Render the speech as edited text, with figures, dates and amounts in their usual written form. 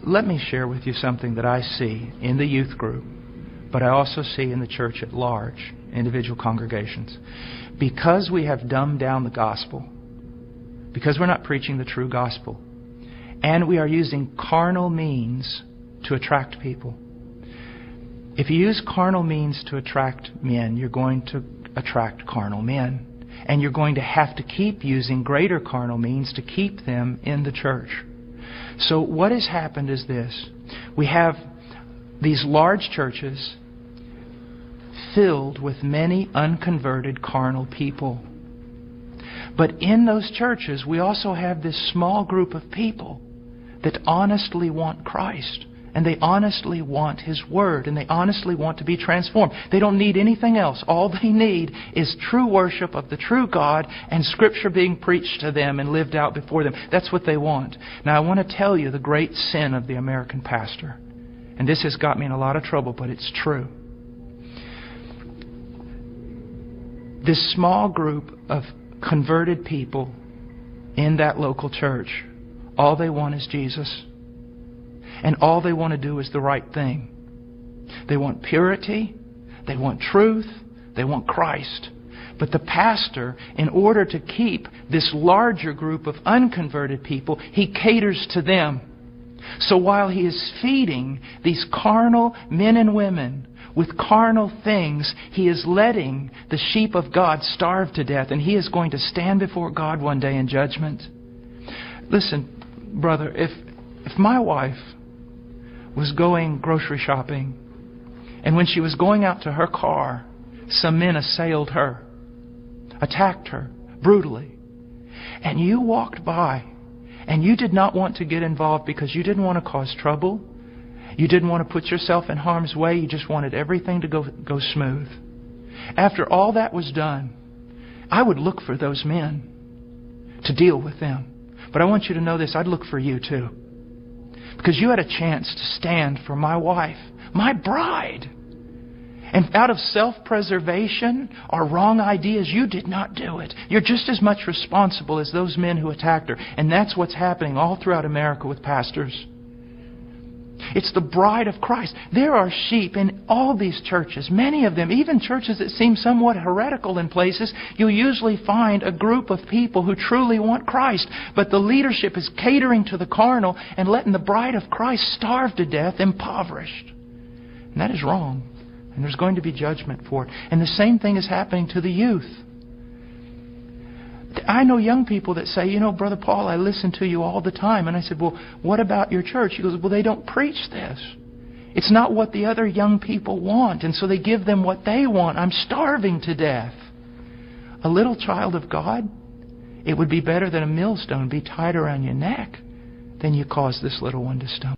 let me share with you something that I see in the youth group, but I also see in the church at large, individual congregations. Because we have dumbed down the gospel, because we're not preaching the true gospel, and we are using carnal means to attract people. If you use carnal means to attract men, you're going to attract carnal men. And you're going to have to keep using greater carnal means to keep them in the church. So what has happened is this. We have these large churches filled with many unconverted carnal people. But in those churches, we also have this small group of people that honestly want Christ. And they honestly want His Word. And they honestly want to be transformed. They don't need anything else. All they need is true worship of the true God and Scripture being preached to them and lived out before them. That's what they want. Now I want to tell you the great sin of the American pastor. And this has got me in a lot of trouble, but it's true. This small group of converted people in that local church, all they want is Jesus. And all they want to do is the right thing. They want purity. They want truth. They want Christ. But the pastor, in order to keep this larger group of unconverted people, he caters to them. So while he is feeding these carnal men and women with carnal things, he is letting the sheep of God starve to death. And he is going to stand before God one day in judgment. Listen, brother, if my wife was going grocery shopping, and when she was going out to her car, some men assailed her, attacked her brutally, and you walked by, and you did not want to get involved because you didn't want to cause trouble, you didn't want to put yourself in harm's way, you just wanted everything to go smooth. After all that was done, I would look for those men to deal with them. But I want you to know this, I'd look for you too. Because you had a chance to stand for my wife, my bride. And out of self-preservation or wrong ideas, you did not do it. You're just as much responsible as those men who attacked her. And that's what's happening all throughout America with pastors. It's the bride of Christ. There are sheep in all these churches, many of them, even churches that seem somewhat heretical in places. You'll usually find a group of people who truly want Christ. But the leadership is catering to the carnal and letting the bride of Christ starve to death, impoverished. And that is wrong. And there's going to be judgment for it. And the same thing is happening to the youth. I know young people that say, you know, Brother Paul, I listen to you all the time. And I said, well, what about your church? He goes, well, they don't preach this. It's not what the other young people want. And so they give them what they want. I'm starving to death. A little child of God, it would be better that a millstone be tied around your neck than you cause this little one to stumble.